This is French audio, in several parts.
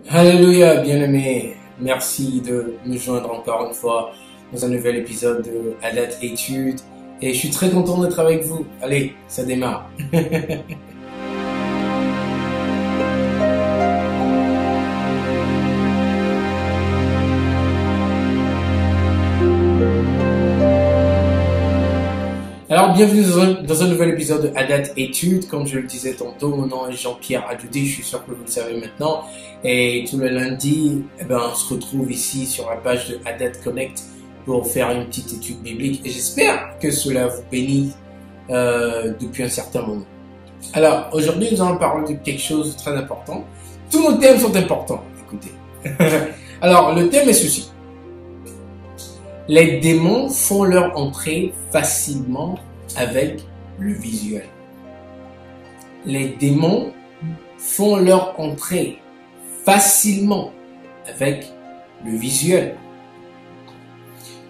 Alléluia, bien-aimé. Merci de me joindre encore une fois dans un nouvel épisode de Adat Études. Et je suis très content d'être avec vous. Allez, ça démarre. Alors, bienvenue dans un nouvel épisode de Adat Études. Comme je le disais tantôt, mon nom est Jean-Pierre Adoudi, je suis sûr que vous le savez maintenant. Et tout le lundi, on se retrouve ici sur la page de Adat Connect pour faire une petite étude biblique. Et j'espère que cela vous bénit depuis un certain moment. Alors, aujourd'hui, nous allons parler de quelque chose de très important. Tous nos thèmes sont importants, écoutez. Alors, le thème est ceci. Les démons font leur entrée facilement avec le visuel. Les démons font leur entrée facilement avec le visuel.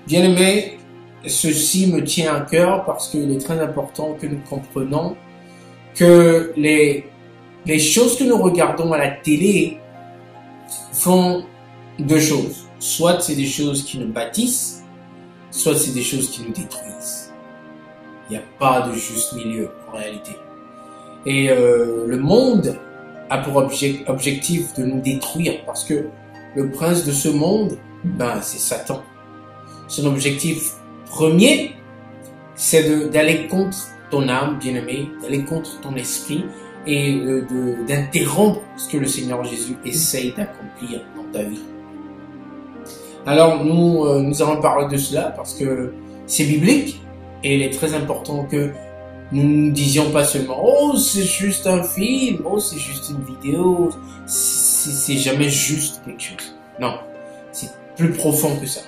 Bien aimé, ceci me tient à cœur parce qu'il est très important que nous comprenions que les choses que nous regardons à la télé font deux choses. Soit c'est des choses qui nous bâtissent, soit c'est des choses qui nous détruisent. Il n'y a pas de juste milieu en réalité. Et le monde a pour objectif de nous détruire parce que le prince de ce monde, c'est Satan. Son objectif premier, c'est d'aller contre ton âme, bien-aimé, d'aller contre ton esprit et d'interrompre ce que le Seigneur Jésus essaye d'accomplir dans ta vie. Alors nous allons parler de cela parce que c'est biblique et il est très important que nous ne disions pas seulement « Oh, c'est juste un film, oh, c'est juste une vidéo, c'est jamais juste quelque chose. » Non, c'est plus profond que ça.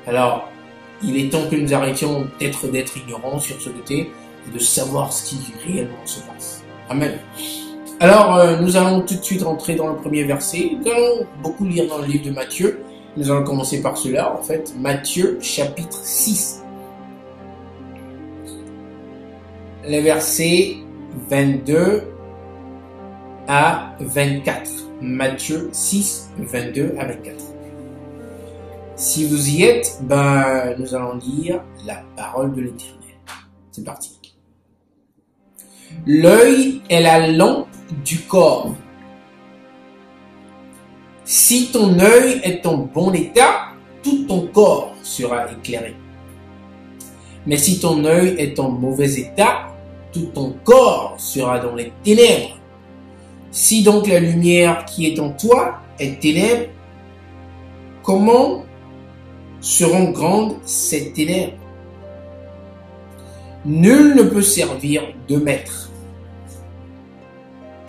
Alors, il est temps que nous arrêtions d'être ignorants sur ce côté et de savoir ce qui réellement se passe. Amen. Alors, nous allons tout de suite rentrer dans le premier verset. Nous allons beaucoup lire dans le livre de Matthieu. Nous allons commencer par cela, en fait. Matthieu, chapitre 6. Les versets 22 à 24. Matthieu 6, 22 à 24. Si vous y êtes, nous allons lire la parole de l'Éternel. C'est parti. L'œil est la lampe du corps. Si ton œil est en bon état, tout ton corps sera éclairé. Mais si ton œil est en mauvais état, tout ton corps sera dans les ténèbres. Si donc la lumière qui est en toi est ténèbre, comment seront grandes ces ténèbres? Nul ne peut servir deux maîtres.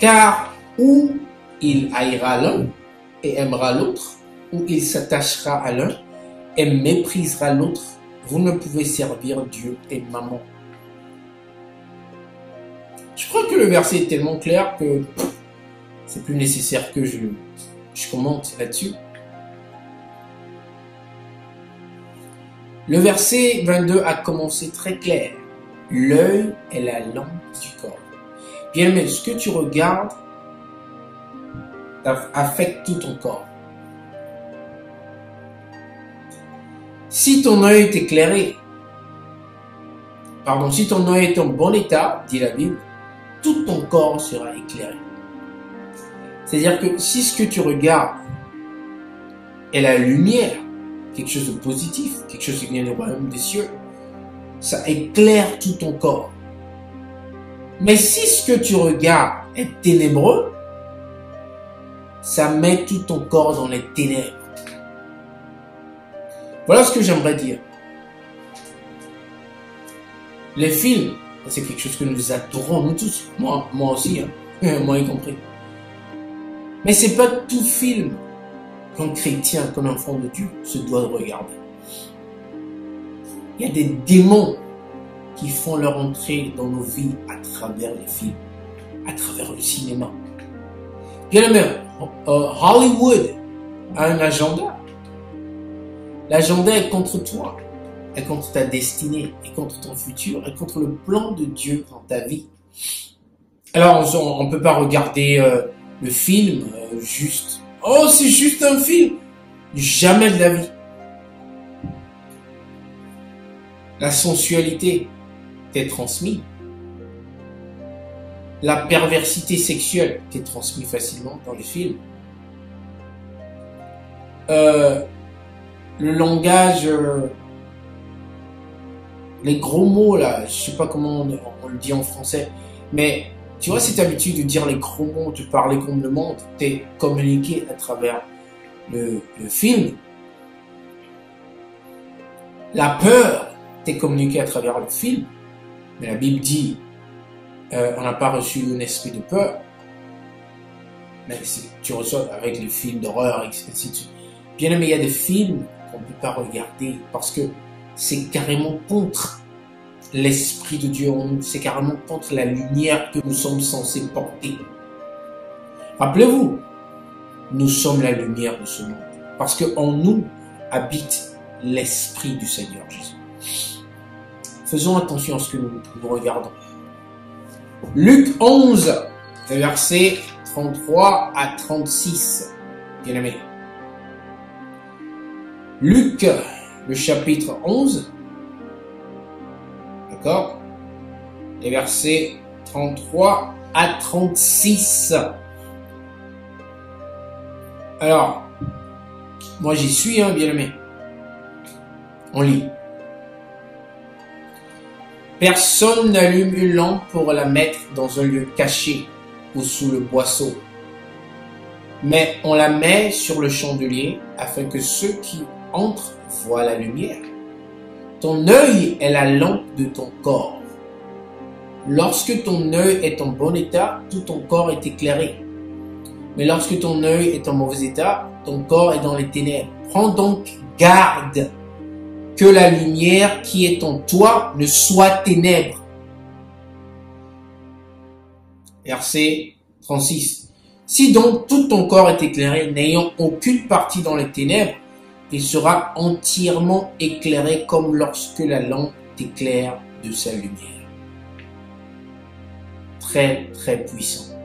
Car où il haïra l'un et aimera l'autre, ou il s'attachera à l'un et méprisera l'autre, vous ne pouvez servir Dieu et maman. Je crois que le verset est tellement clair que c'est plus nécessaire que je commente là-dessus. Le verset 22 a commencé très clair. L'œil est la lampe du corps. Bien, mais ce que tu regardes affecte tout ton corps. Si ton œil est éclairé, si ton œil est en bon état, dit la Bible, tout ton corps sera éclairé. C'est-à-dire que si ce que tu regardes est la lumière, quelque chose de positif, quelque chose qui vient du royaume des cieux, ça éclaire tout ton corps. Mais si ce que tu regardes est ténébreux, ça met tout ton corps dans les ténèbres. Voilà ce que j'aimerais dire. Les films, c'est quelque chose que nous adorons, nous tous, moi aussi, moi y compris. Mais c'est pas tout film qu'un chrétien, qu'un enfant de Dieu se doit de regarder. Il y a des démons qui font leur entrée dans nos vies à travers les films, à travers le cinéma. Bien aimé, Hollywood a un agenda. L'agenda est contre toi, est contre ta destinée, est contre ton futur, est contre le plan de Dieu dans ta vie. Alors, on ne peut pas regarder le film juste Oh, c'est juste un film. Jamais de la vie. La sensualité t'est transmise. La perversité sexuelle t'est transmise facilement dans les films. Le langage, les gros mots là, je sais pas comment on le dit en français, mais tu vois cette habitude de dire les gros mots, de parler comme le monde, t'es communiqué à travers le film. La peur t'est communiquée à travers le film, mais la Bible dit on n'a pas reçu un esprit de peur, mais tu reçois avec les films d'horreur, etc. Bien aimé, il y a des films qu'on ne peut pas regarder parce que c'est carrément contre l'Esprit de Dieu, c'est carrément contre la lumière que nous sommes censés porter. Rappelez-vous, nous sommes la lumière de ce monde parce qu'en nous habite l'Esprit du Seigneur Jésus. Faisons attention à ce que nous regardons. Luc 11, versets 33 à 36. Bien aimé. Luc, le chapitre 11, d'accord, les versets 33 à 36. Alors, moi j'y suis, hein, bien aimé. On lit. Personne n'allume une lampe pour la mettre dans un lieu caché ou sous le boisseau, mais on la met sur le chandelier afin que ceux qui entrent voient la lumière. Ton œil est la lampe de ton corps. Lorsque ton œil est en bon état, tout ton corps est éclairé. Mais lorsque ton œil est en mauvais état, ton corps est dans les ténèbres. Prends donc garde que la lumière qui est en toi ne soit ténèbres. Verset 36. Si donc tout ton corps est éclairé, n'ayant aucune partie dans les ténèbres, il sera entièrement éclairé comme lorsque la lampe t'éclaire de sa lumière. Très, très puissant.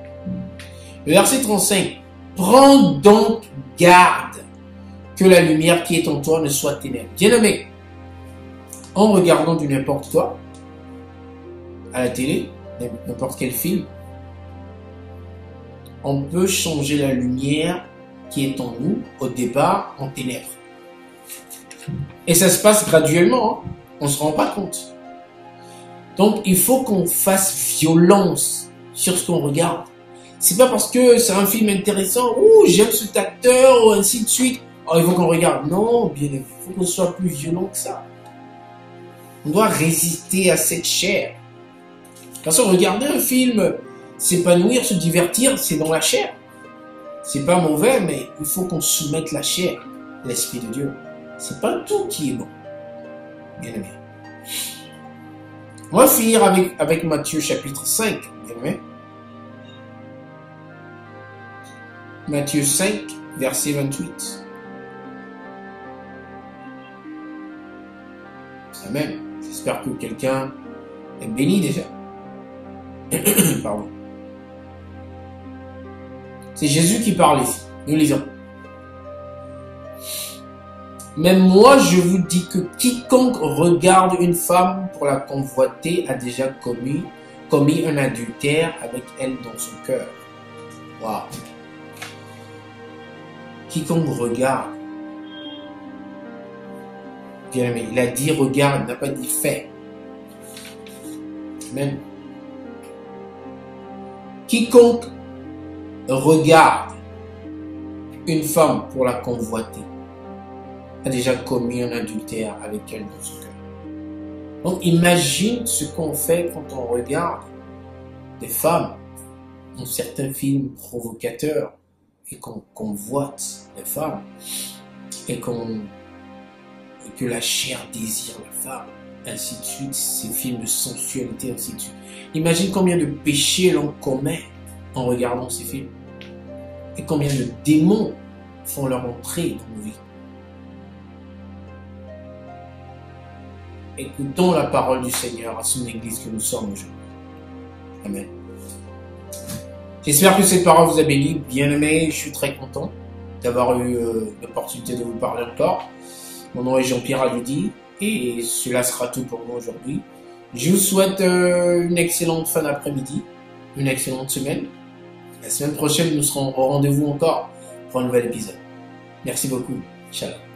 Le verset 35. Prends donc garde que la lumière qui est en toi ne soit ténèbres. Bien-aimé, en regardant du n'importe quoi, à la télé, n'importe quel film, on peut changer la lumière qui est en nous, au départ, en ténèbres. Et ça se passe graduellement, hein. On ne se rend pas compte. Donc, il faut qu'on fasse violence sur ce qu'on regarde. C'est pas parce que c'est un film intéressant, ouh, j'aime cet acteur, ou ainsi de suite, oh, il faut qu'on regarde. Non, bien, il faut qu'on soit plus violent que ça. On doit résister à cette chair. Parce que regarder un film, s'épanouir, se divertir, c'est dans la chair. C'est pas mauvais, mais il faut qu'on soumette la chair, l'Esprit de Dieu. C'est pas tout qui est bon. Bien aimé. On va finir avec Matthieu chapitre 5. Bien aimé. Matthieu 5, verset 28. Amen. J'espère que quelqu'un est béni déjà. Pardon. C'est Jésus qui parle ici. Nous lisons. Mais moi, je vous dis que quiconque regarde une femme pour la convoiter a déjà commis un adultère avec elle dans son cœur. Waouh. Quiconque regarde. Bien aimé, il a dit regarde, il n'a pas dit fait. Amen. Quiconque regarde une femme pour la convoiter a déjà commis un adultère avec elle dans son cœur. Donc imagine ce qu'on fait quand on regarde des femmes dans certains films provocateurs et qu'on convoite les femmes et que la chair désire la femme, ainsi de suite, ces films de sensualité, ainsi de suite. Imagine combien de péchés l'on commet en regardant ces films et combien de démons font leur entrée dans nos vies. Écoutons la parole du Seigneur à son Église que nous sommes aujourd'hui. Amen. J'espère que cette parole vous a béni. Bien aimé, je suis très content d'avoir eu l'opportunité de vous parler encore. Mon nom est Jean-Pierre Aloudi et cela sera tout pour moi aujourd'hui. Je vous souhaite une excellente fin d'après-midi, une excellente semaine. La semaine prochaine, nous serons au rendez-vous encore pour un nouvel épisode. Merci beaucoup. Ciao.